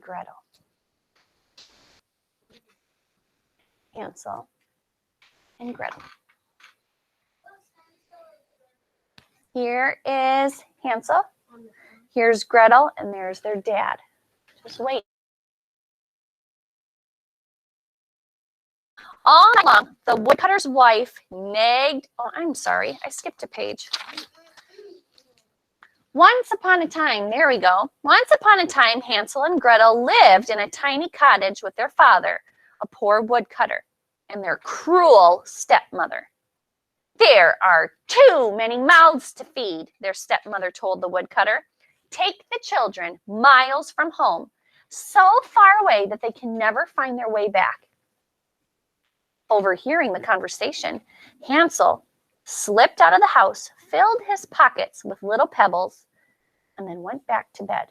Gretel. Hansel and Gretel. Here is Hansel. Here's Gretel, and there's their dad. Just wait. All night long, the woodcutter's wife nagged. Oh, I'm sorry. I skipped a page. Once upon a time, there we go. Once upon a time, Hansel and Gretel lived in a tiny cottage with their father, a poor woodcutter, and their cruel stepmother. There are too many mouths to feed, their stepmother told the woodcutter. Take the children miles from home, so far away that they can never find their way back. Overhearing the conversation, Hansel slipped out of the house, filled his pockets with little pebbles, and then went back to bed.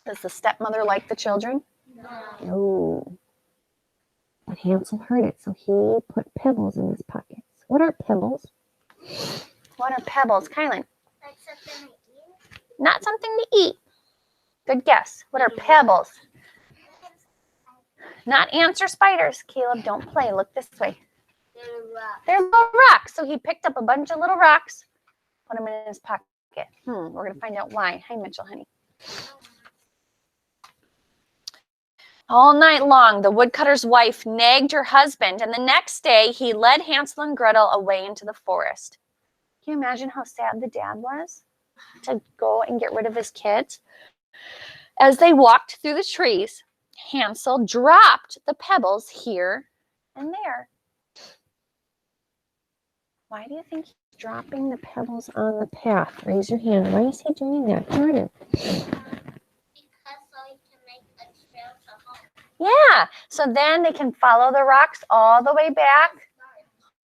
Does the stepmother like the children? No. But Hansel heard it, so he put pebbles in his pockets. What are pebbles? What are pebbles, Kylan? Like something to eat? Not something to eat. Good guess. What are pebbles? Not ants or spiders. Caleb, don't play. Look this way. They're little rocks. So he picked up a bunch of little rocks, put them in his pocket. We're going to find out why. Hi, Mitchell, honey. All night long, the woodcutter's wife nagged her husband, and the next day he led Hansel and Gretel away into the forest. Can you imagine how sad the dad was to go and get rid of his kids? As they walked through the trees, Hansel dropped the pebbles here and there. Why do you think he's dropping the pebbles on the path? Raise your hand. Why is he doing that, Jordan? Yeah, so then they can follow the rocks all the way back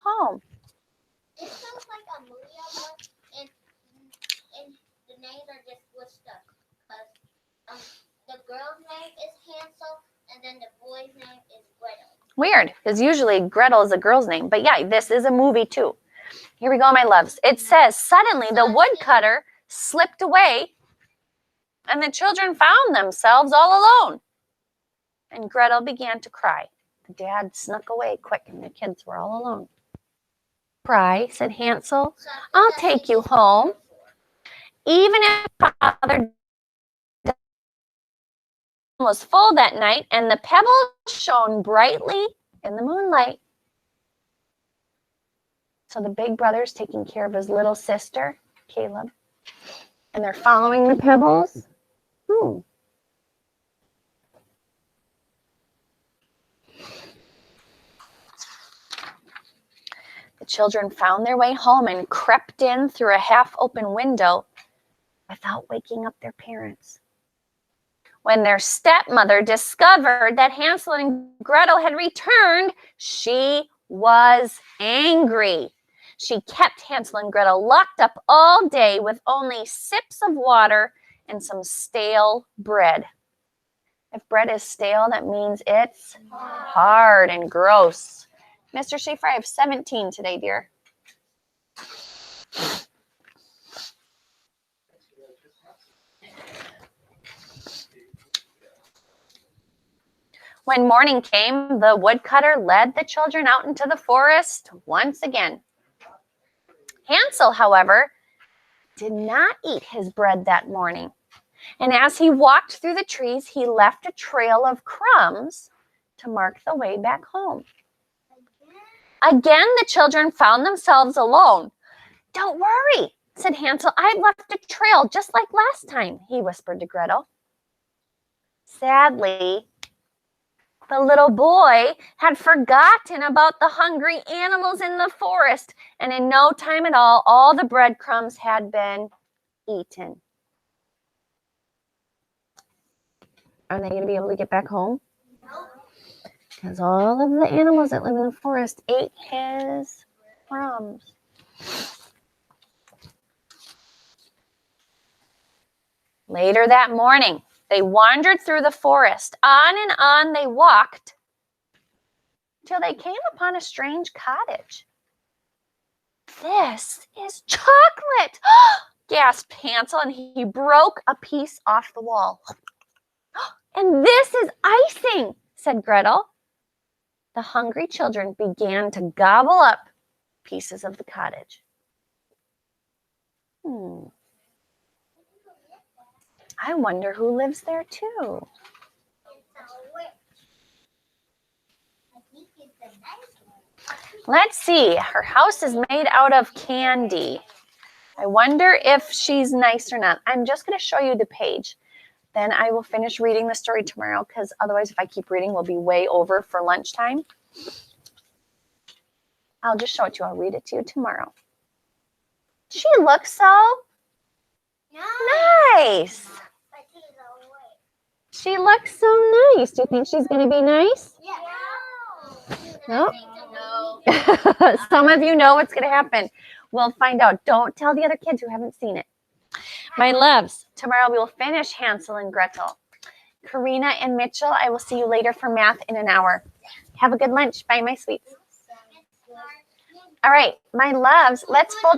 home. It sounds like a movie I watched, and the names are just switched up. Because the girl's name is Hansel, and then the boy's name is Gretel. Weird, because usually Gretel is a girl's name. But yeah, this is a movie too. Here we go, my loves. It says, suddenly the woodcutter slipped away, and the children found themselves all alone. And Gretel began to cry. The dad snuck away quick, and the kids were all alone. Cry, said Hansel. I'll take you home. Even if Father was full that night, and the pebbles shone brightly in the moonlight. So the big brother's taking care of his little sister, Caleb, and they're following the pebbles. The children found their way home and crept in through a half-open window without waking up their parents. When their stepmother discovered that Hansel and Gretel had returned, she was angry. She kept Hansel and Gretel locked up all day with only sips of water and some stale bread. If bread is stale, that means it's hard and gross. Mr. Schaefer, I have 17 today, dear. When morning came, the woodcutter led the children out into the forest once again. Hansel, however, did not eat his bread that morning. And as he walked through the trees, he left a trail of crumbs to mark the way back home. Again, the children found themselves alone. Don't worry, said Hansel. I've left a trail just like last time, he whispered to Gretel. Sadly, the little boy had forgotten about the hungry animals in the forest, and in no time at all the breadcrumbs had been eaten. Are they going to be able to get back home? No. Because all of the animals that live in the forest ate his crumbs. Later that morning, they wandered through the forest. On and on they walked till they came upon a strange cottage. This is chocolate, gasped Hansel, and he broke a piece off the wall. And this is icing, said Gretel. The hungry children began to gobble up pieces of the cottage. I wonder who lives there too. Let's see. Her house is made out of candy. I wonder if she's nice or not. I'm just going to show you the page. Then I will finish reading the story tomorrow, because otherwise if I keep reading, we'll be way over for lunchtime. I'll just show it to you. I'll read it to you tomorrow. She looks so nice. She looks so nice. Do you think she's going to be nice? No. Some of you know what's going to happen. We'll find out. Don't tell the other kids who haven't seen it. My loves, tomorrow we will finish Hansel and Gretel. Karina and Mitchell, I will see you later for math in an hour. Have a good lunch. Bye, my sweets. All right, my loves, let's fold